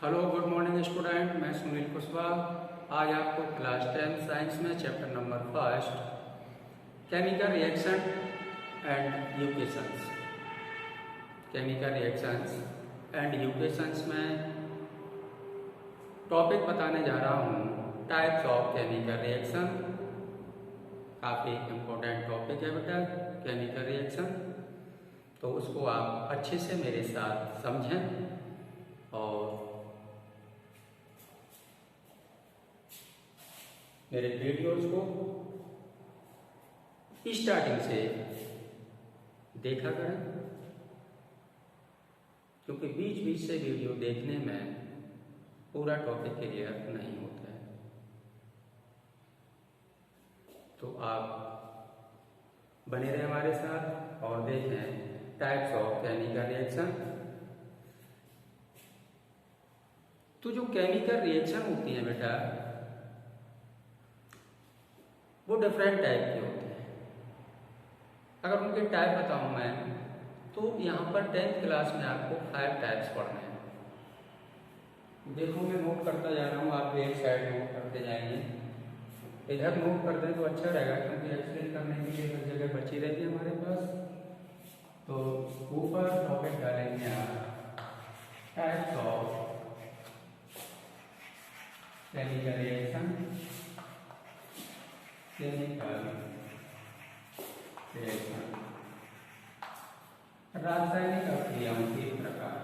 Hello good morning student, मैं सुनील कुशवाहा। आज आपको क्लास 10 साइंस में chapter number first chemical reaction and equations and equations में टॉपिक बताने जा रहा हूँ टाइप्स ऑफ केमिकल रिएक्शन। काफ़ी इम्पोर्टेंट टॉपिक है बेटा केमिकल रिएक्शन, तो उसको आप अच्छे से मेरे साथ समझें और मेरे वीडियोज को स्टार्टिंग से देखा करें, क्योंकि बीच बीच से वीडियो देखने में पूरा टॉपिक क्लियर नहीं होता है। तो आप बने रहे हमारे साथ और देखें टाइप्स ऑफ केमिकल रिएक्शन। तो जो केमिकल रिएक्शन होती है बेटा वो डिफरेंट टाइप के होते हैं। अगर उनके टाइप बताऊं मैं तो यहाँ पर 10th क्लास में आपको 5 टाइप्स पढ़ने हैं। देखो मैं नोट करता जा रहा हूँ, आप भी एक साइड नोट करते जाएंगे। इधर नोट कर दें तो अच्छा रहेगा, क्योंकि एक्सप्लेन करने के लिए हर जगह बची रहेगी हमारे पास। तो ऊपर टॉपिक डालेंगे आप टाइप्स ऑफ केमिकल रिएक्शन। रासायनिक अभिक्रियाओं के प्रकार।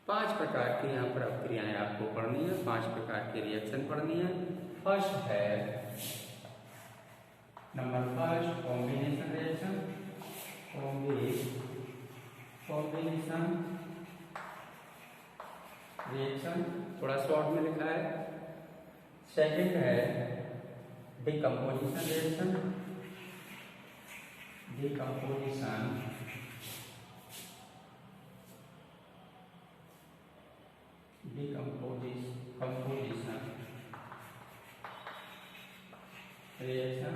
5 प्रकार की यहाँ पर अभिक्रियाएं आपको पढ़नी है, 5 प्रकार की रिएक्शन पढ़नी है। फर्स्ट है नंबर फर्स्ट कॉम्बिनेशन रिएक्शन। थोड़ा शॉर्ट में लिखा है। सेकंड है डिकम्पोजिशन रिएक्शन। रिएक्शन।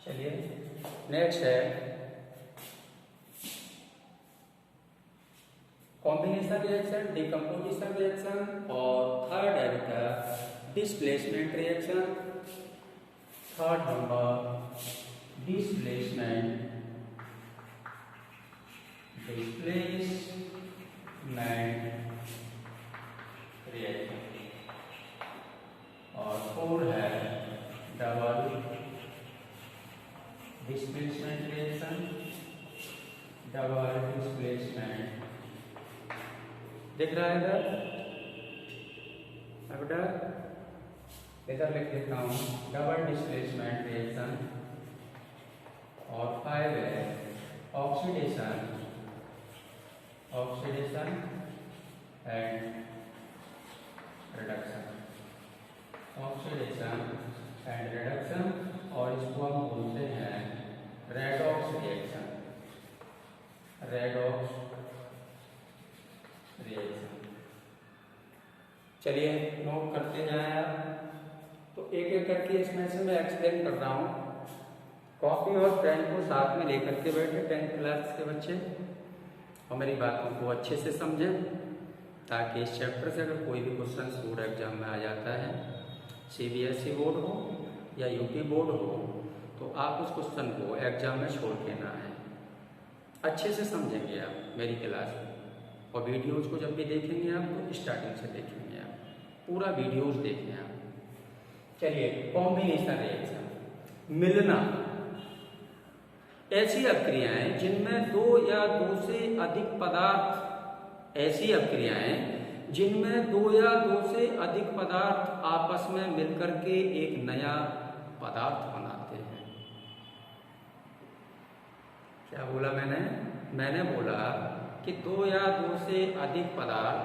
चलिए नेक्स्ट है कॉम्बिनेशन रिएक्शन, डिकम्पोजिशन रिएक्शन और थर्ड है बेटा displacement reaction. Third number displacement reaction और फोर है डबल डिस्प्लेसमेंट रिएक्शन। दिख रहा है इधर लिख देता हूँ डबल डिस्प्लेसमेंट रिएक्शन। और 5 है ऑक्सीडेशन एंड रिडक्शन। और इसको हम बोलते हैं रेडॉक्स रिएक्शन। चलिए नोट करते जाएं आप। तो एक एक करके इसमें से मैं एक्सप्लेन कर रहा हूँ। कॉपी और पेन को साथ में लेकर के बैठे 10th क्लास के बच्चे और मेरी बातों को अच्छे से समझें, ताकि इस चैप्टर से अगर कोई भी क्वेश्चन बोर्ड एग्जाम में आ जाता है, CBSE बोर्ड हो या UP बोर्ड हो, तो आप उस क्वेश्चन को एग्जाम में छोड़ के ना आए। अच्छे से समझेंगे आप मेरी क्लास में, और वीडियोज़ को जब भी देखेंगे आप तो स्टार्टिंग से देखेंगे, आप पूरा वीडियोज़ देखें आप। चलिए कॉम्बिनेशन रिएक्शन, मिलना। ऐसी अभिक्रियाएं जिनमें 2 या 2 से अधिक पदार्थ आपस में मिलकर के एक नया पदार्थ बनाते हैं। क्या बोला मैंने बोला कि 2 या 2 से अधिक पदार्थ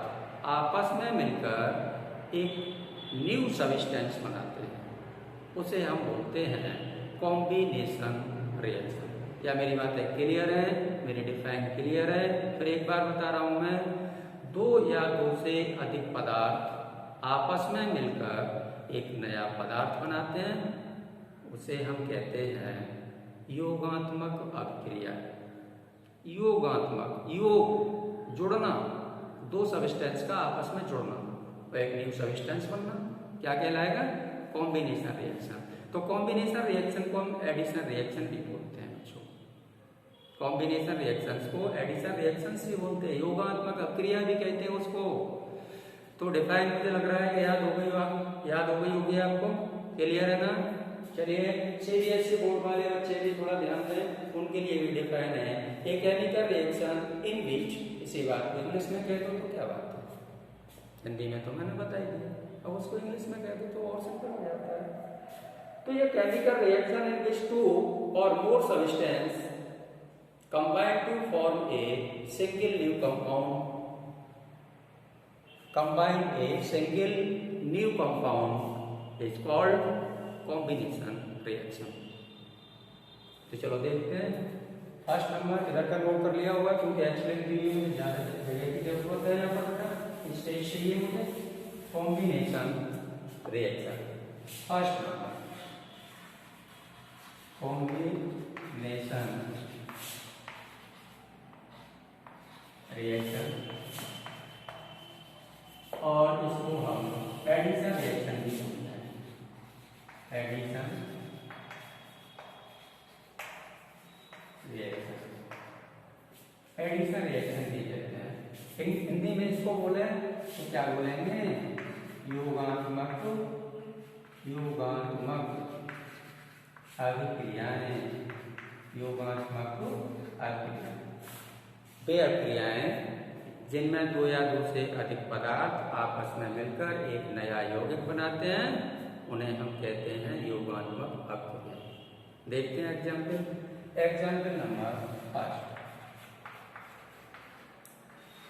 आपस में मिलकर एक न्यू सब्सटेंस बनाते हैं, उसे हम बोलते हैं कॉम्बिनेशन रिएक्शन। क्या मेरी बातें क्लियर है? मेरी डिफाइन क्लियर है? फिर एक बार बता रहा हूं मैं, 2 या 2 से अधिक पदार्थ आपस में मिलकर एक नया पदार्थ बनाते हैं, उसे हम कहते हैं योगात्मक अभिक्रिया। योग जुड़ना, दो सब्सटेंस का आपस में जुड़ना, तो एक न्यू सब्सटेंस बनना, क्या कहलाएगा? Combination reaction. तो कॉम्बिनेशन रिएक्शन को हम एडिशन रिएक्शन भी बोलते हैं बच्चों। कॉम्बिनेशन रिएक्शंस को एडिशन रिएक्शंस भी बोलते हैं, योगात्मक अभिक्रिया भी कहते हैं उसको। तो डिफाइन मुझे लग रहा है कि याद हो गई होगी आपको, क्लियर है ना? चलिए सीबीएसई बोर्ड वाले बच्चे भी थोड़ा ध्यान दें, उनके लिए भी डिफाइन है। ए केमिकल रिएक्शन इन विच, इसी बात को इंग्लिश में कह दो तो क्या बात है, हिंदी में तो मैंने बताई दिया, अब उसको इंग्लिश में कह दो तो और सिंपल हो जाता है। तो ये chemical reaction in which two और more substance combine to form a single new compound, combine a single new compound is called combination reaction। तो चलो देखते हैं। फर्स्ट नंबर इधर का नोट कर लिया होगा क्योंकि एक्सप्लेन के लिए मुझे ज्यादा जगह की जरूरत है यहाँ पर, स्टेज चाहिए मुझे। Combination reaction, first number combination reaction, और इसको हम एडिशन रिएक्शन भी बोलते हैं, एडिशन रिएक्शन, एडिशन रिएक्शन भी कहते हैं। हिंदी में इसको बोले तो क्या बोलेंगे? योगात्मक अभिक्रियाएं, योगात्मक अभिक्रियाएं, वे अभिक्रियाएं जिनमें दो या दो से अधिक पदार्थ आपस में मिलकर एक नया यौगिक बनाते हैं, उन्हें हम कहते हैं योगात्मक अभिक्रिया। देखते हैं example number 5।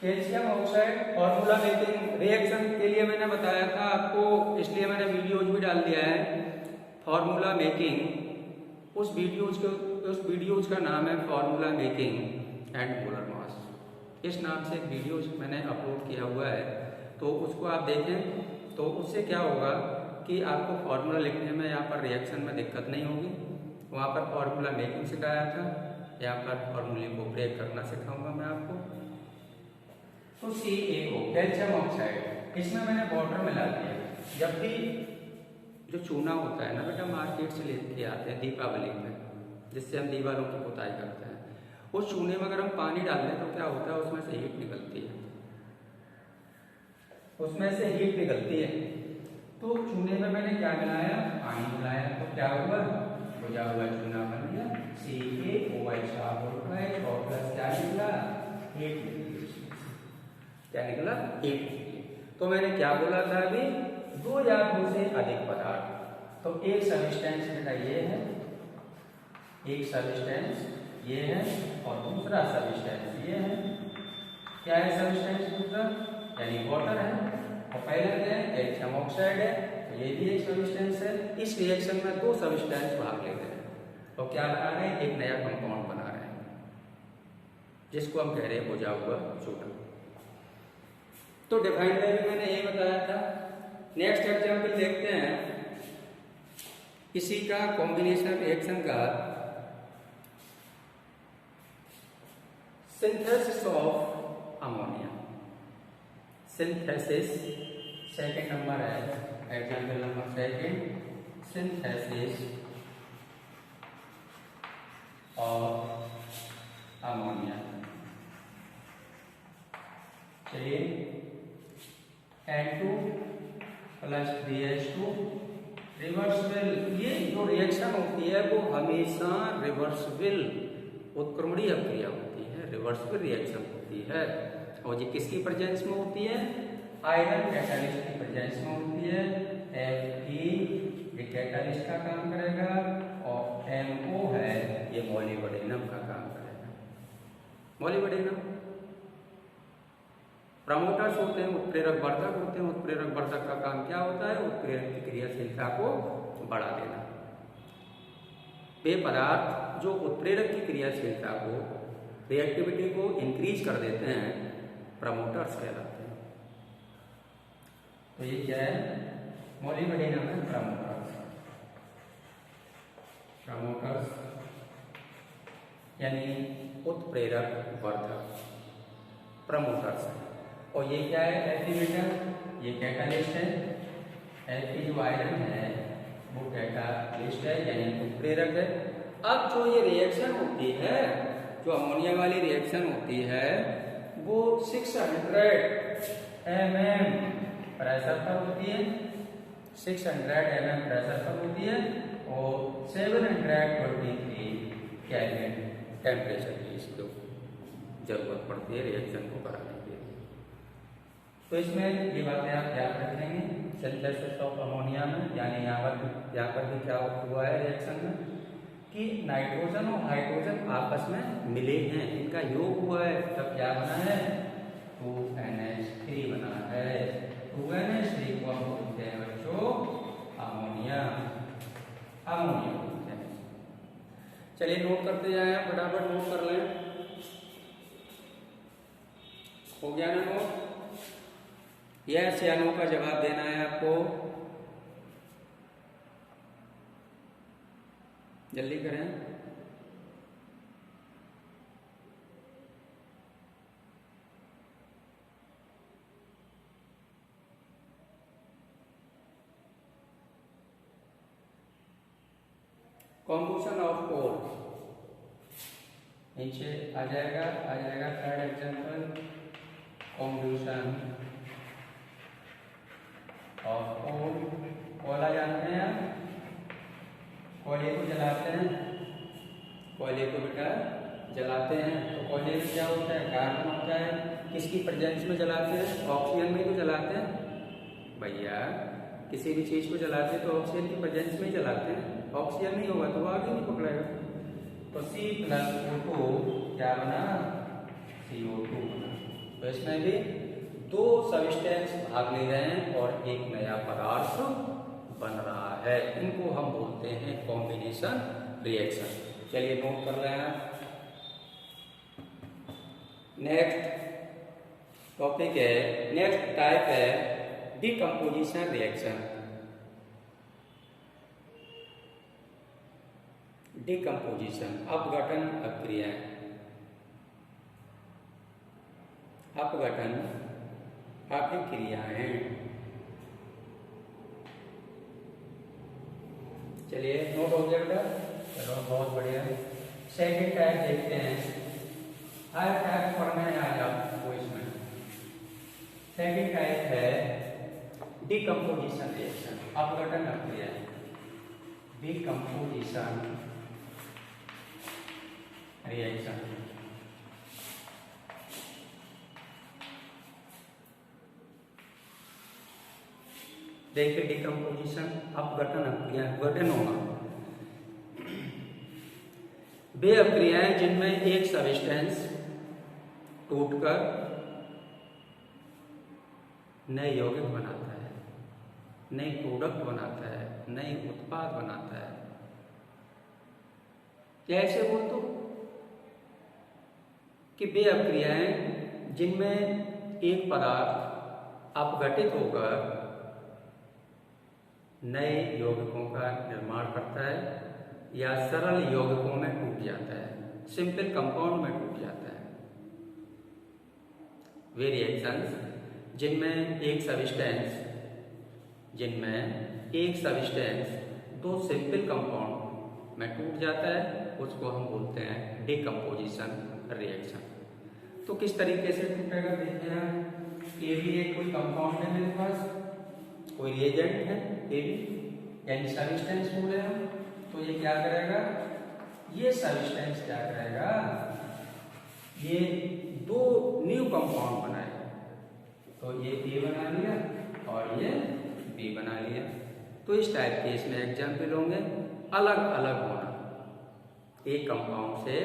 Calcium oxide formula making reaction के लिए मैंने बताया था आपको, इसलिए मैंने वीडियोज भी डाल दिया है। फॉर्मूला मेकिंग, उस वीडियोज का नाम है formula making and molar mass, इस नाम से एक वीडियो मैंने अपलोड किया हुआ है, तो उसको आप देखें। तो उससे क्या होगा कि आपको फॉर्मूला लिखने में यहाँ पर रिएक्शन में दिक्कत नहीं होगी। वहाँ पर फॉर्मूला मेकिंग सिखाया था, यहाँ पर फॉर्मूले को ब्रेक करना सिखाऊंगा मैं आपको। तो CaO कैल्शियम ऑक्साइड, इसमें मैंने वाटर मिला दिया। जब भी जो चूना होता है ना बेटा, मार्केट से लेके आते हैं दीपावली में, जिससे हम दीवारों की पुताई करते हैं, उस चूने में अगर हम पानी डाल दें तो क्या होता है, उसमें से हीट निकलती है, उसमें से हीट निकलती है। तो चूने में मैंने क्या मिलाया? पानी मिलाया, तो क्या हुआ? बुझा हुआ चूना बन गया CaOH और प्लस क्या निकला? हीट निकली। क्या निकला? हीट। तो मैंने क्या बोला था अभी? दो या दो से अधिक पदार्थ। तो एक सब्सटेंस बेटा ये है, एक सब्सटेंस ये है, और दूसरा सब्सटेंस ये है। क्या है सब्सटेंस दूसरा? यानी वाटर है, और पहला क्या है? कैल्शियम ऑक्साइड है, तो ये भी एक सब्सटेंस है। इस रिएक्शन में दो सब्सटेंस भाग लेते हैं, तो क्या बना रहे हैं? एक नया कंपाउंड बना रहे हैं, जिसको हम कह रहे हैं बुझा हुआ चूना। तो डिफाइन में भी मैंने यही बताया था। नेक्स्ट एग्जाम्पल देखते हैं इसी का, कॉम्बिनेशन रिएक्शन का। Synthesis of ammonia, synthesis second number है, example number second, synthesis of ammonia. चलिए N2 प्लस 3H2 रिवर्सिबल, ये जो रिएक्शन होती है वो हमेशा रिवर्सिबल उत्क्रमणीय अभिक्रिया होती है, रिवर्सिबल रिएक्शन होती है। और ये किसकी प्रेजेंस में होती है? आयरन कैटालिस्ट की प्रेजेंस में होती है। Fe ये कैटालिस्ट का काम करेगा, और MO है ये मोलिब्डेनम का काम करेगा। मोलिब्डेनम प्रमोटर्स होते हैं, उत्प्रेरक वर्धक होते हैं। उत्प्रेरक वर्धक का काम क्या होता है? उत्प्रेरक की क्रियाशीलता को बढ़ा देना। वे पदार्थ जो उत्प्रेरक की क्रियाशीलता को, रिएक्टिविटी को इंक्रीज कर देते हैं, प्रमोटर्स कहलाते हैं। तो ये क्या है? मोलिब्डेनम है प्रमोटर्स, प्रमोटर्स यानी उत्प्रेरक वर्धक। प्रमोटर्स हैं। और ये क्या है Fe मीटर, ये कैटालिस्ट है। Fe जो आयरन है वो कैटालिस्ट है यानी उत्प्रेरक है। अब जो ये रिएक्शन होती है, जो अमोनिया वाली रिएक्शन होती है वो 600 mm प्रेशर पर होती है, 600 mm प्रेशर पर होती है और 723 केल्विन टेम्परेचर की इसको जरूरत पड़ती है रिएक्शन को कराने के लिए। तो इसमें ये बातें आप याद रखेंगे सिंथेसिस ऑफ अमोनिया में, यानी यहाँ पर भी क्या हुआ है रिएक्शन में कि नाइट्रोजन और हाइड्रोजन आपस में मिले हैं, इनका योग हुआ है, तब क्या बना है 2NH3 बना है। 2NH3 को हम बोलते हैं बच्चों अमोनिया, अमोनिया बोलते हैं। चलिए नोट करते जाए, फटाफट नोट कर लें। हो गया ना नोट? यस या नो का जवाब देना है आपको, जल्दी करें। कॉम्बिनेशन ऑफ कोल नीचे आ जाएगा third example, combination of coal. कोयला जानते हैं आप, कोयले को जलाते हैं, कोयले को बेटा जलाते हैं तो कोयले में क्या होता है कार्बन होता है, किसकी प्रेजेंस में जलाते हैं, ऑक्सीजन में तो जलाते हैं भैया, किसी भी चीज को जलाते हैं तो ऑक्सीजन की प्रेजेंस में ही जलाते हैं, ऑक्सीजन नहीं होगा तो वो आगे नहीं पकड़ेगा। तो C+O2 क्या बना CO2 बना। तो इसमें भी दो सब्सटेंस भाग ले रहे हैं और एक नया पदार्थ बन रहा है, इनको हम बोलते हैं कॉम्बिनेशन रिएक्शन। चलिए नोट कर रहे हैं। नेक्स्ट टॉपिक है, नेक्स्ट टाइप है डिकम्पोजिशन रिएक्शन। डिकम्पोजिशन अपघटन अभिक्रियाएं, अपघटन अभिक्रियाएं। चलिए नोट हो गया बेटा, चलो बहुत बढ़िया। सेकंड टाइप देखते हैं, हर टाइप पढ़ना है आज आपको इसमें। सेकंड टाइप है डिकम्पोजिशन रिएक्शन, अपघटन अभिक्रिया। डिकम्पोजिशन रिएक्शन देखिए, डिकम्पोजिशन अपघटन अभिक्रिया, अपघटन होना वे अभिक्रियाएं जिनमें एक सब्सटेंस टूटकर नए यौगिक बनाता है, नई प्रोडक्ट बनाता है, नई उत्पाद बनाता है। कैसे बोल तो कि वे अभिक्रियाएं जिनमें एक पदार्थ अपघटित होकर नए यौगिकों का निर्माण करता है या सरल यौगिकों में टूट जाता है, सिंपल कंपाउंड में टूट जाता है। वे रिएक्शंस जिनमें एक सब्सटेंस दो सिंपल कंपाउंड में टूट जाता है, उसको हम बोलते हैं डिकम्पोजिशन रिएक्शन। तो किस तरीके से टूटेगा देखते हैं। ये भी एक कोई कंपाउंड है मेरे पास, कोई रिएजेंट है ये भी, यानी सब्सटेंस बोले हम, तो ये क्या करेगा, ये सब्सटेंस क्या करेगा, ये दो न्यू कंपाउंड बनाएगा। तो ये A बना लिया और ये B बना लिया। तो इस टाइप के इसमें एग्जाम्पल होंगे, अलग अलग होना, एक कंपाउंड से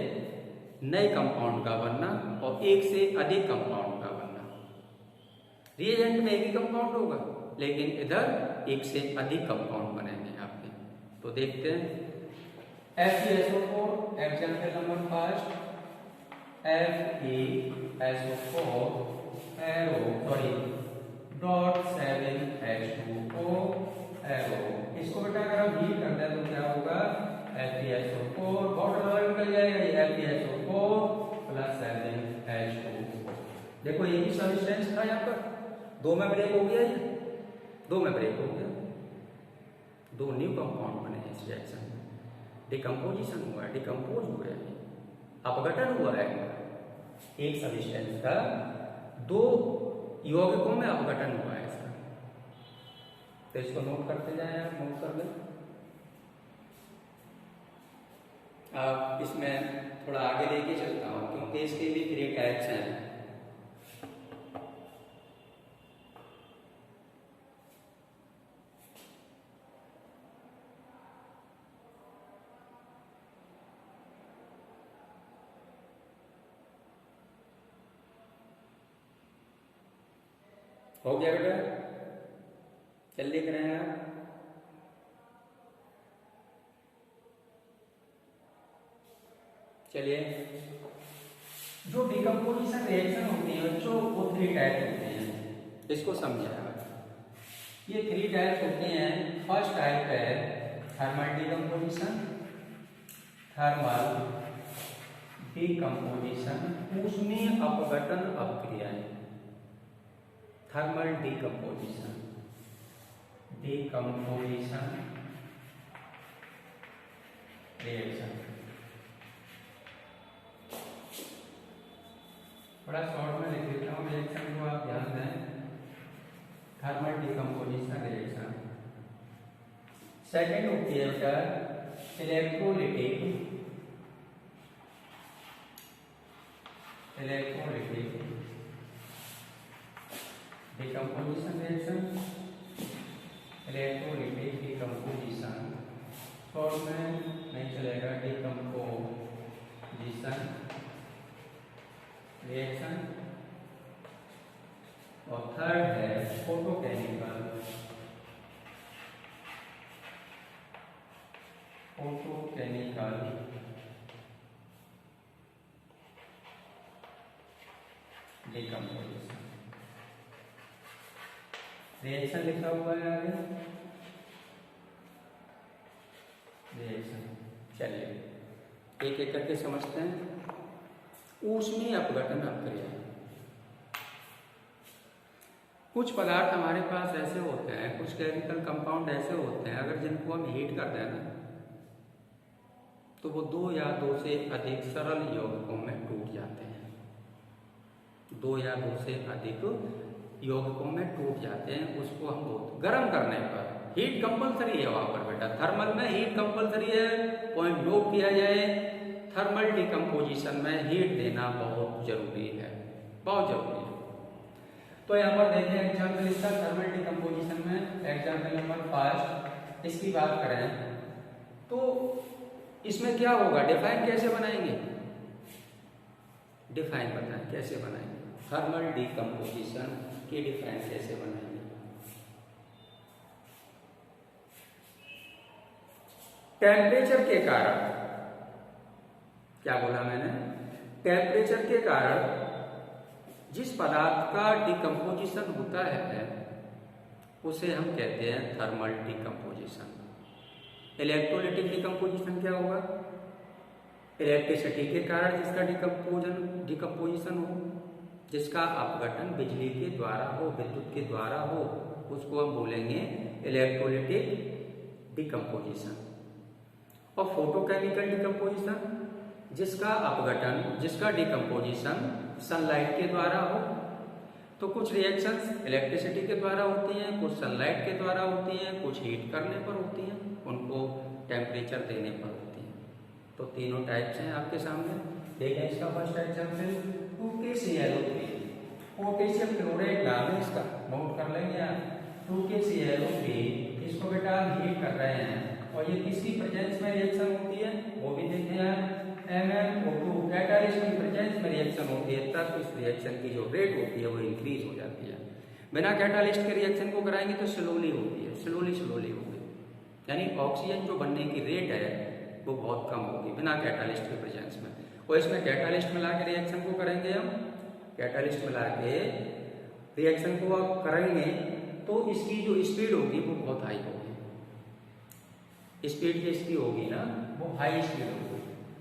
नए कंपाउंड का बनना और एक से अधिक कंपाउंड का बनना। रिएजेंट में एक ही कंपाउंड होगा लेकिन इधर एक से अधिक कंपाउंड बनेंगे आपके। तो देखते हैं FeSO4 example number first, FeSO4 arrow. इसको बेटा अगर हम हीट करते हैं तो क्या होगा, FeSO4 बहुत अलग निकल जाएगा, ये FeSO4 + 7H2O। देखो एक ही सब्सटेंस था यहाँ पर, दो में ब्रेक हो गया, ये दो में ब्रेक हो गया, दो न्यू कंपाउंड बने हैं इस रिएक्शन में, डिकम्पोजिशन हुआ है, डिकम्पोज हुए हैं, अपघटन हुआ है। एक सब्सटेंस का दो यौगिकों में अपघटन हुआ है इसका। तो इसको नोट करते जाए आप, नोट कर लें आप। इसमें थोड़ा आगे लेके चलता हूं क्योंकि इसके भी 3 टाइप्स हैं। हो गया बेटा, चल लिख रहे हैं आप। चलिए, जो डिकम्पोजिशन रिएक्शन होती है बच्चों वो 3 टाइप होते हैं, इसको समझिए। ये 3 टाइप होते हैं। फर्स्ट टाइप है थर्मल डिकम्पोजिशन, थर्मल डिकम्पोजिशन, ऊष्मीय अपघटन अपक्रियाएं। Thermal decomposition, decomposition reaction. बड़ा शॉर्ट में लिख देता हूँ रिएक्शन को, आप ध्यान दें। Thermal decomposition reaction. सेकेंड होती है बेटा electrolytic, electrolytic decomposition reaction, electrolytic decomposition, short में नहीं चलेगा, डिकम्पोजिशन रिएक्शन। और थर्ड है फोटोकेमिकल, फोटोकेमिकल डिकम्पोजिशन रिएक्शन लिखा हुआ है आगे, रिएक्शन। चलिए एक एक करके समझते हैं। ऊष्मीय अपघटन अपक्रिया। कुछ पदार्थ हमारे पास ऐसे होते हैं, कुछ केमिकल कंपाउंड ऐसे होते हैं, अगर जिनको हम हीट कर दें ना तो वो 2 या 2 से अधिक सरल यौगिकों में टूट जाते हैं। 2 या 2 से अधिक यौगिकों में टूट जाते हैं। उसको हम गर्म करने पर, हीट कंपलसरी है वहां पर बेटा, थर्मल में हीट कंपलसरी है, पॉइंट नोट किया जाए। थर्मल डिकम्पोजिशन में हीट देना बहुत जरूरी है, बहुत जरूरी है। तो यहाँ पर देखें एग्जाम्पल इसका, थर्मल डिकम्पोजिशन में एग्जाम्पल नंबर 5 इसकी बात करें तो इसमें क्या होगा, डिफाइन कैसे बनाएंगे, डिफाइन बताएं कैसे बनाएंगे, थर्मल डिकम्पोजिशन की डिफाइन कैसे बनाएंगे। टेम्परेचर के कारण, क्या बोला मैंने, टेम्परेचर के कारण जिस पदार्थ का डिकम्पोजिशन होता है उसे हम कहते हैं थर्मल डिकम्पोजिशन। इलेक्ट्रोलिटिक डिकम्पोजिशन क्या होगा, इलेक्ट्रिसिटी के कारण जिसका डिकम्पोजिशन हो, जिसका अपघटन बिजली के द्वारा हो, विद्युत के द्वारा हो, उसको हम बोलेंगे इलेक्ट्रोलिटिक डिकम्पोजिशन। और फोटोकेमिकल डिकम्पोजिशन, जिसका अपघटन, जिसका डिकम्पोजिशन सनलाइट के द्वारा हो। तो कुछ रिएक्शंस इलेक्ट्रिसिटी के द्वारा होती हैं, कुछ सनलाइट के द्वारा होती हैं, कुछ हीट करने पर होती हैं, उनको टेम्परेचर देने पर होती हैं। तो तीनों टाइप्स हैं आपके सामने। देखें इसका first example 2KClO3, potassium chloride नाम है इसका, नोट कर लेंगे आप। 2KClO3, इसको बेटा हम हीट कर रहे हैं और ये किसकी प्रेजेंस में रिएक्शन होती है वो भी देखें आप। MnO2 कैटालिस्ट की प्रेजेंस में रिएक्शन होती है, तब इस रिएक्शन की जो रेट होती है वो इंक्रीज हो जाती है। बिना कैटालिस्ट के रिएक्शन को कराएंगे तो स्लोली होती है, स्लोली होगी, यानी ऑक्सीजन जो बनने की रेट है वो बहुत कम होगी बिना कैटालिस्ट के प्रेजेंस में। और इसमें कैटालिस्ट मिला के रिएक्शन को करेंगे हम, कैटालिस्ट मिला के रिएक्शन को आप करेंगे तो इसकी जो स्पीड होगी वो बहुत हाई होगी, स्पीड जो इसकी होगी ना वो हाई स्पीड होगी।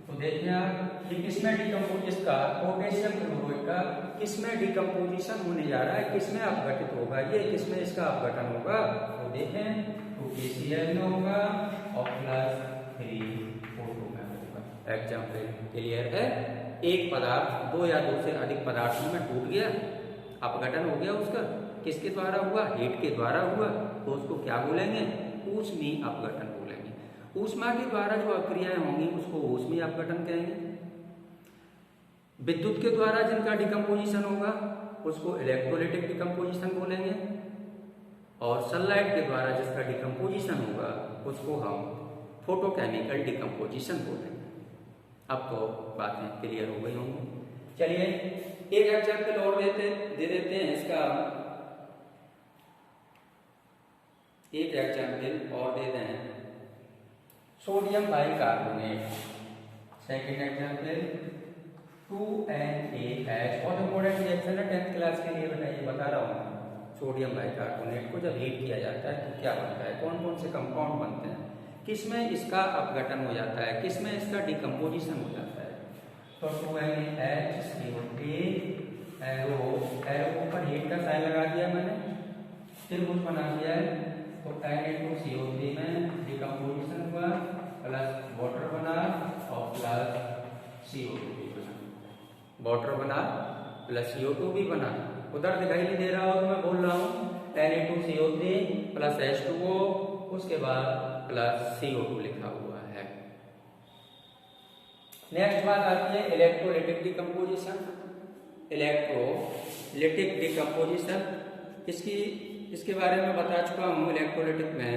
तो देखिए आप ये किसमें डिकम्पोज, इसका पोटेशियम क्लोराइड का किसमें डिकम्पोजिशन होने जा रहा है, किसमें अपघटित होगा, ये किसमें इसका अपघटन होगा, तो देखें 2KCl में होगा और प्लस 3O2 में होगा। एग्जाम्पल क्लियर है। एक पदार्थ दो या दो से अधिक पदार्थों में टूट गया, अपघटन हो गया उसका, किसके द्वारा हुआ, हीट के द्वारा हुआ, तो उसको क्या बोलेंगे, ऊष्मीय अपघटन बोलेंगे। ऊष्मा के द्वारा जो अक्रियाएं होंगी उसको ऊष्मीय अपघटन कहेंगे। विद्युत के द्वारा जिनका डिकम्पोजिशन होगा उसको इलेक्ट्रोलाइटिक डिकम्पोजिशन बोलेंगे, और सनलाइट के द्वारा जिसका डिकम्पोजिशन होगा उसको हम फोटोकेमिकल डिकम्पोजिशन बोलेंगे। अब तो बातें क्लियर हो गई होंगी। चलिए एक एग्जाम्पल और दे देते हैं इसका, एक एग्जाम्पल और दे दें, sodium bicarbonate. Second example 2NaH, बहुत इंपॉर्टेंट रिएक्शन है 10th क्लास के लिए, बताइए बता रहा हूँ। सोडियम बाइकार्बोनेट को जब हीट किया जाता है तो क्या बनता है, कौन कौन से कंपाउंड बनते हैं, किसमें इसका अपघटन हो जाता है, किसमें इसका डिकम्पोजिशन हो जाता है। तो 2NaHCO3, एरो ऊपर हीट का साइन लगा दिया मैंने, फिर कुछ बना दिया है, तो Na2CO3 में डिकम्पोजिशन हुआ, प्लस वाटर बना और प्लस CO2 भी बना, वाटर बना प्लस CO2 भी बना। उधर दिखाई नहीं दे रहा हो तो मैं बोल रहा हूँ Na2CO3 प्लस H2O, उसके बाद प्लस CO2 लिखा हुआ है। नेक्स्ट बात आती है इलेक्ट्रोलाइटिक डिकम्पोजिशन। इलेक्ट्रोलाइटिक डिकम्पोजिशन इसके बारे में बता चुका हूँ। इलेक्ट्रोलाइटिक में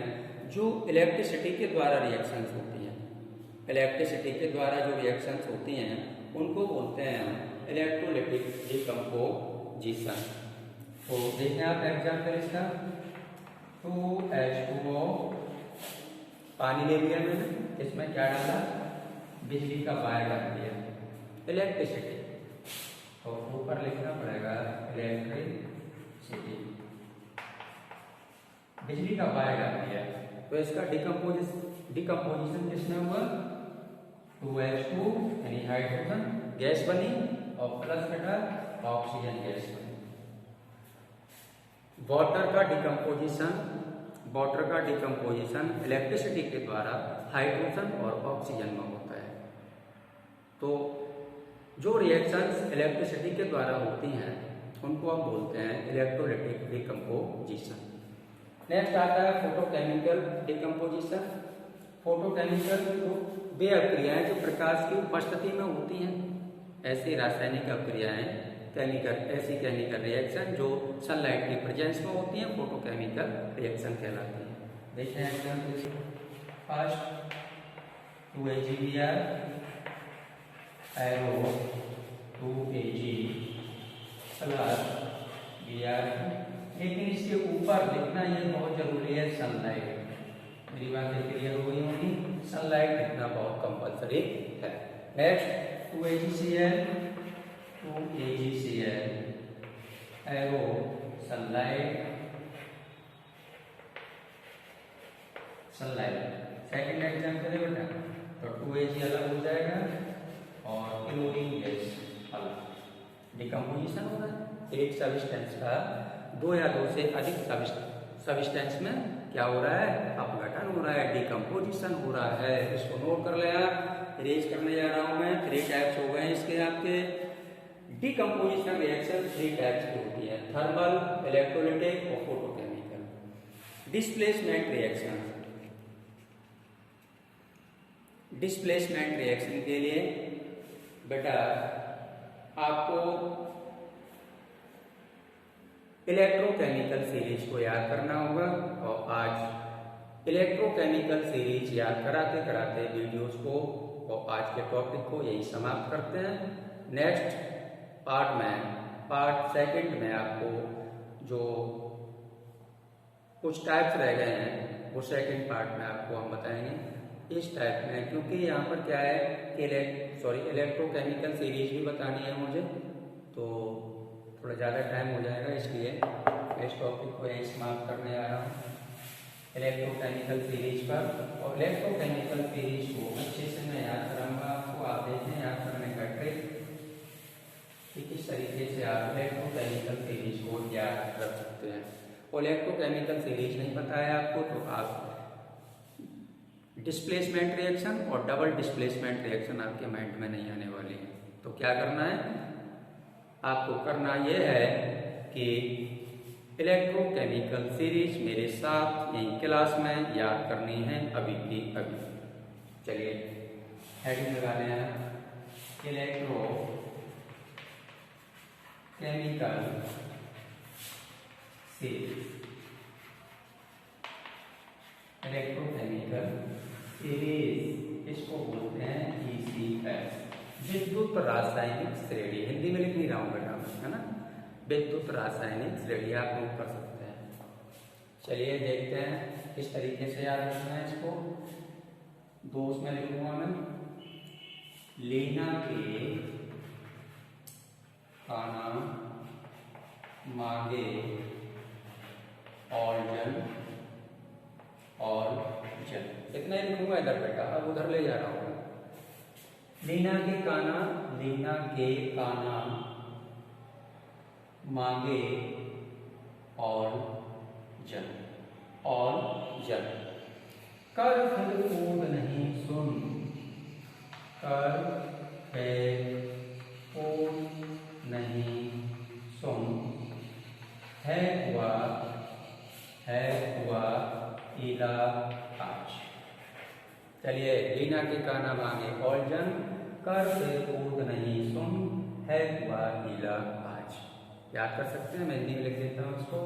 जो इलेक्ट्रिसिटी के द्वारा रिएक्शंस होती हैं, इलेक्ट्रिसिटी के द्वारा जो रिएक्शंस होती हैं उनको बोलते हैं इलेक्ट्रोलाइटिक डिकम्पोजिशन। तो देखें आप एग्जाम्पल इसका, 2H2O, पानी ले लिया मैंने, इसमें क्या डाला, बिजली का वायर डाल दिया, इलेक्ट्रिसिटी, तो ऊपर लिखना पड़ेगा इलेक्ट्रिसिटी, बिजली का वायर डाल दिया, तो इसका डिकम्पोजिशन किसमें हुआ, 2H2 यानी हाइड्रोजन गैस बनी और प्लस बेटा ऑक्सीजन गैस बनी। वाटर का डिकम्पोजिशन इलेक्ट्रिसिटी के द्वारा हाइड्रोजन और ऑक्सीजन में होता है। तो जो रिएक्शंस इलेक्ट्रिसिटी के द्वारा होती हैं उनको हम बोलते हैं इलेक्ट्रोलाइटिक डिकम्पोजिशन। नेक्स्ट आता है फोटोकेमिकल डिकम्पोजिशन। फोटोकेमिकल वे अक्रियाएं जो प्रकाश की उपस्थिति में होती हैं, ऐसी रासायनिक अक्रियाएं, ऐसी केमिकल रिएक्शन जो सनलाइट की प्रेजेंस में होती हैं फोटोकेमिकल रिएक्शन कहलाती है। देखते हैं example, first 2AgBr, arrow 2Ag plus Br, लेकिन इसके ऊपर लिखना ये बहुत जरूरी है सनलाइट। मेरी बातें क्लियर हो गई होंगी, सनलाइट लिखना बहुत कंपल्सरी है। Next 2AgCl, arrow sunlight, second example है बेटा, तो 2Ag अलग हो जाएगा और क्लोरीन गैस अलग। डिकम्पोजिशन हो रहा है एक सब्सटेंस का दो या दो से अधिक सब्सटेंस में क्या हो रहा है, अपघटन हो रहा है, डिकम्पोजिशन हो रहा है। इसको नोट कर ले आप, इरेज करने जा रहा हूं मैं। 3 टाइप्स हो गए इसके आपके। डिकम्पोजिशन रिएक्शन 3 टाइप्स की होती है, थर्मल, इलेक्ट्रोलाइटिक और फोटोकेमिकल। डिस्प्लेसमेंट रिएक्शन के लिए बेटा आपको इलेक्ट्रोकेमिकल सीरीज को याद करना होगा, और आज इलेक्ट्रोकेमिकल सीरीज याद कराते कराते वीडियोस को और आज के टॉपिक को यही समाप्त करते हैं। नेक्स्ट पार्ट सेकंड में आपको जो कुछ टाइप्स रह गए हैं वो सेकंड पार्ट में आपको हम बताएंगे। इस टाइप में, क्योंकि यहाँ पर क्या है कि इलेक्ट्रोकेमिकल सीरीज भी बतानी है मुझे, तो थोड़ा ज़्यादा टाइम हो जाएगा, इसलिए इस टॉपिक को यही समाप्त करने आ रहा हूँ इलेक्ट्रोकेमिकल सीरीज पर। और इलेक्ट्रोकेमिकल सीरीज को अच्छे से मैं याद कराऊंगा आपको। आप देखें याद करने का ट्रिक। कि किस तरीके से आप इलेक्ट्रोकेमिकल सीरीज को याद रख सकते हैं। और इलेक्ट्रोकेमिकल सीरीज नहीं पता है आपको तो आप डिस्प्लेसमेंट रिएक्शन और डबल डिस्प्लेसमेंट रिएक्शन आपके माइंड में नहीं आने वाली है। तो क्या करना है आपको, करना यह है कि इलेक्ट्रोकेमिकल सीरीज मेरे साथ यही क्लास में याद करनी है अभी की अभी। चलिए हेडिंग लगा लें आप, electro chemical series, electrochemical series इसको बोलते हैं ECS, विद्युत रासायनिक श्रेणी। हिंदी में लिख नहीं रहा हूं बेटा, है ना, विद्युत रासायनिक श्रेणी आप नोट कर सकते हैं। चलिए देखते हैं किस तरीके से याद रखना है इसको। दो उसमें लिखूंगा मैं, लीना के खाना मांगे और जन इतना ही लिखूंगा इधर बेटा, अब उधर ले जा रहा हूँ। लीना के काना मांगे और जन कर फिर कूद नहीं सुन, कर फिर कूद नहीं सुन, है हुआ इला आज। चलिए, लीना के काना मांगे और जन, कर फिर कूद नहीं सुन, है हुआ इला आज। याद कर सकते हैं, मैं हिंदी में लिख देता हूं इसको।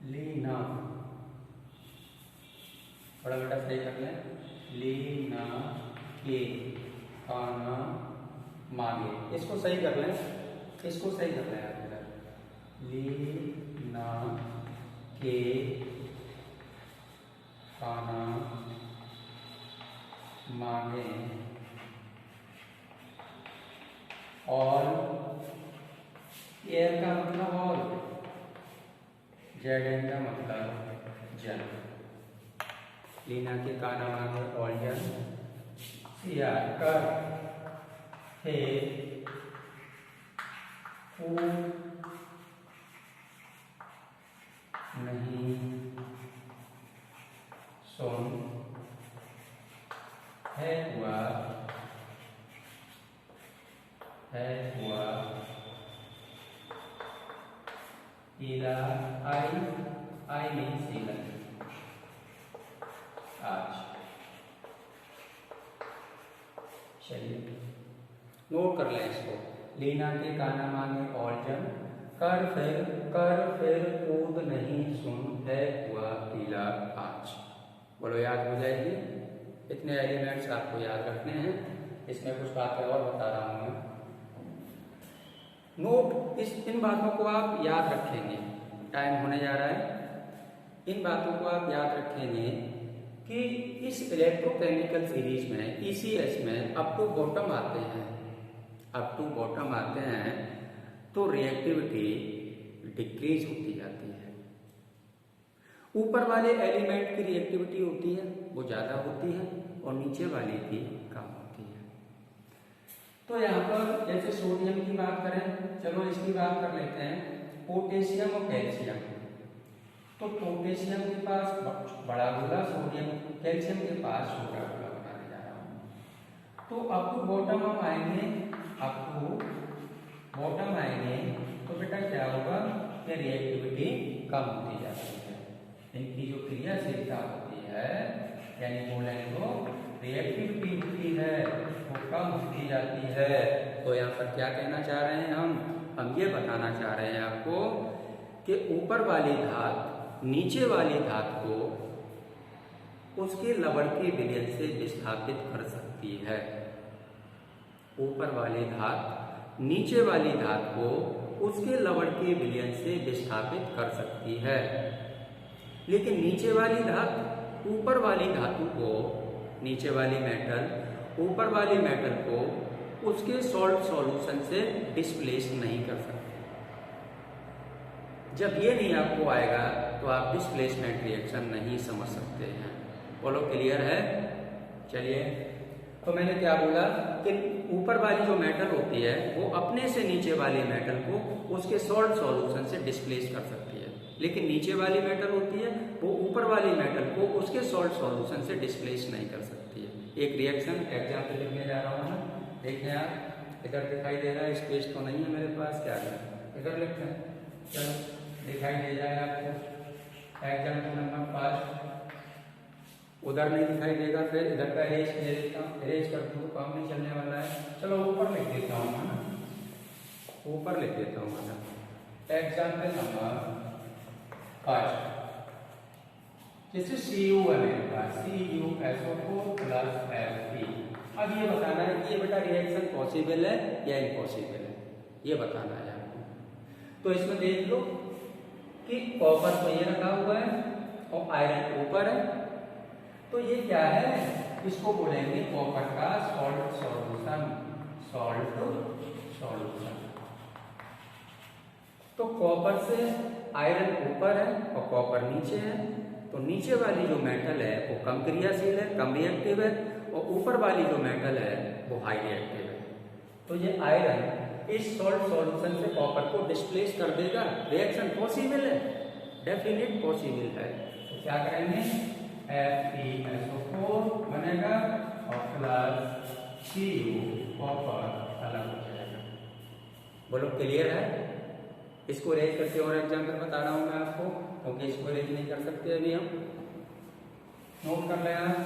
लीना, बड़ा बेटा सही कर लें, लीना के काना मांगे, इसको सही कर लें, इसको सही कर लें आप। लीना के खाना मांगे और एयर का मतलब और, जेड का मतलब जन। लीना के काना मांगे और जन, या कर थे नहीं सुन, है हुआ इला आई मीन्स इला आज। चलिए नोट कर लें इसको। लीना के काना मांगे और जन, कर फिर कूद नहीं सुन, है हुआ इला आज। बोलो, याद हो जाएगी। इतने एलिमेंट्स आपको याद रखने हैं, इसमें कुछ बातें और बता रहा हूं मैं। नोट, इन बातों को आप याद रखेंगे, टाइम होने जा रहा है। इन बातों को आप याद रखेंगे कि इस इलेक्ट्रोकेमिकल सीरीज में ECS में अप टू बॉटम आते हैं तो रिएक्टिविटी डिक्रीज होती जाती है। ऊपर वाले एलिमेंट की रिएक्टिविटी होती है वो ज्यादा होती है और नीचे वाले की कम होती है। तो यहाँ पर जैसे सोडियम की बात करें, चलो इसकी बात कर लेते हैं, पोटेशियम और कैल्शियम। तो पोटेशियम के पास बड़ा गोला, सोडियम कैल्शियम के पास छोटा गोला बनाने जा रहा हूँ। तो अप टू बॉटम हम आएंगे तो बेटा क्या होगा कि रिएक्टिविटी कम होती जाती है। इनकी जो क्रियाशीलता होती है, यानी बोले तो रिएक्टिविटी होती है वो कम होती जाती है। तो यहाँ पर क्या कहना चाह रहे हैं हम ये बताना चाह रहे हैं आपको कि ऊपर वाली धात नीचे वाली धात को उसके लवण के विलयन से विस्थापित कर सकती है। ऊपर वाली धात नीचे वाली धात को उसके लवण के विलयन से विस्थापित कर सकती है, लेकिन नीचे वाली धात ऊपर वाली धातु को, नीचे वाली मेटल ऊपर वाली मेटल को उसके सॉल्ट सॉल्यूशन से डिस्प्लेस नहीं कर सकते। जब ये नहीं आपको आएगा तो आप डिस्प्लेसमेंट रिएक्शन नहीं समझ सकते हैं। बोलो, क्लियर है? चलिए तो मैंने क्या बोला कि ऊपर वाली जो मेटल होती है वो अपने से नीचे वाले मेटल को उसके सॉल्ट सॉल्यूशन से डिस्प्लेस कर सकती है, लेकिन नीचे वाली मेटल होती है वो ऊपर वाली मेटल को उसके सॉल्ट सॉल्यूशन से डिस्प्लेस नहीं कर सकती है। एक रिएक्शन एग्जाम्पल लिखने जा रहा हूँ ना, देखिए आप इधर दिखाई दे रहा है, स्पेस तो नहीं है मेरे पास, क्या करें इधर लिखते हैं, चलो दिखाई दे जाए आपको। एग्जाम्पल नंबर 5 उधर नहीं दिखाई देगा, फिर इधर का इरेज ले लेता हूँ, इरेज कर दूँ काम नहीं चलने वाला है। चलो ऊपर लिख देता हूँ है ना, ऊपर लिख देता हूँ है ना। एग्जाम्पल नंबर 5 जैसे CU है मेरे पास, CuSO4 प्लस Fe। अब ये बताना है कि ये बेटा रिएक्शन पॉसिबल है या इम्पॉसिबल है, ये बताना है आपको। तो इसमें देख लो कि कॉपर तो ये रखा हुआ है और आयरन ऊपर है, तो ये क्या है, इसको बोलेंगे कॉपर का सॉल्ट सॉल्यूशन, सॉल्ट सॉल्यूशन। तो कॉपर से आयरन ऊपर है और कॉपर नीचे है, तो नीचे वाली जो मेटल है वो कम क्रियाशील है, कम रिएक्टिव है, और ऊपर वाली जो मेटल है वो हाई रिएक्टिव है। तो ये आयरन इस सॉल्ट सॉल्यूशन से कॉपर को डिस्प्लेस कर देगा, रिएक्शन पॉसिबल है, डेफिनेट पॉसिबल है। तो क्या करेंगे, FeSO4 बनेगा और प्लस Cu कॉपर अलग हो जाएगा। बोलो क्लियर है? इसको रेज करके और एग्जाम्पल बता रहा हूं मैं आपको, क्योंकि इसको रेज नहीं कर सकते अभी हम। नोट कर लें आप,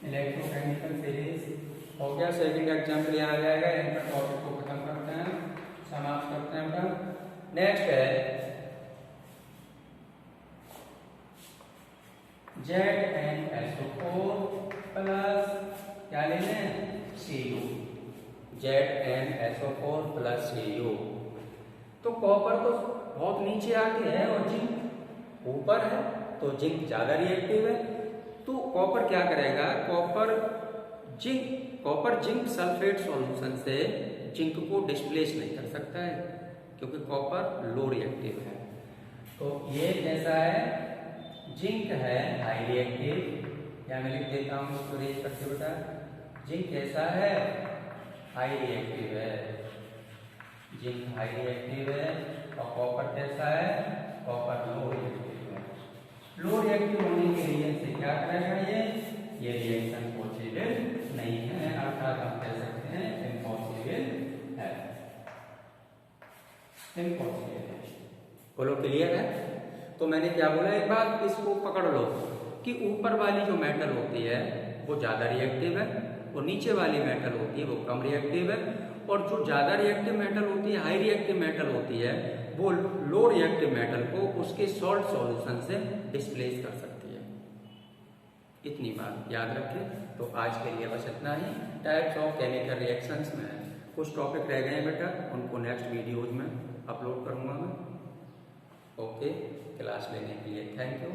इलेक्ट्रोकेमिकल सीरीज हो गया। सेकंड एग्जाम्पल यहाँ आ जाएगा, इन पर टॉपिक को खत्म करते हैं, समाप्त करते हैं अपना। नेक्स्ट है ZnSO4 प्लस क्या ले लें, Cu, ZnSO4 प्लस Cu। तो कॉपर तो बहुत नीचे आके है और जिंक ऊपर है, तो जिंक ज्यादा रिएक्टिव है। तो कॉपर क्या करेगा, कॉपर जिंक सल्फेट सॉल्यूशन से जिंक को डिस्प्लेस नहीं कर सकता है, क्योंकि कॉपर लो रिएक्टिव है। तो ये जैसा है, जिंक है हाई रिएक्टिव, या मैं लिख देता हूँ इसको रेज करके बेटा, जिंक कैसा है, हाई रिएक्टिव है, जिंक हाई रिएक्टिव है, और कॉपर कैसा है, कॉपर लो रिएक्टिव है। लो रिएक्टिव होने के लिए से क्या करेगा, ये रिएक्शन पॉसिबल नहीं है, अर्थात हम कह सकते हैं इम्पॉसिबल है, इम्पॉसिबल है। बोलो क्लियर है? तो मैंने क्या बोला, एक बात इसको पकड़ लो कि ऊपर वाली जो मेटल होती है वो ज्यादा रिएक्टिव है और नीचे वाली मेटल होती है वो कम रिएक्टिव है, और जो ज्यादा रिएक्टिव मेटल होती है, हाई रिएक्टिव मेटल होती है, वो लो रिएक्टिव मेटल को उसके सॉल्ट सॉल्यूशन से डिस्प्लेस कर सकती है। इतनी बात याद रखें। तो आज के लिए बस इतना ही। टाइप्स ऑफ केमिकल रिएक्शंस में कुछ टॉपिक रह गए बेटा, उनको नेक्स्ट वीडियोज में अपलोड करूंगा मैं। ओके, क्लास लेने के लिए थैंक यू।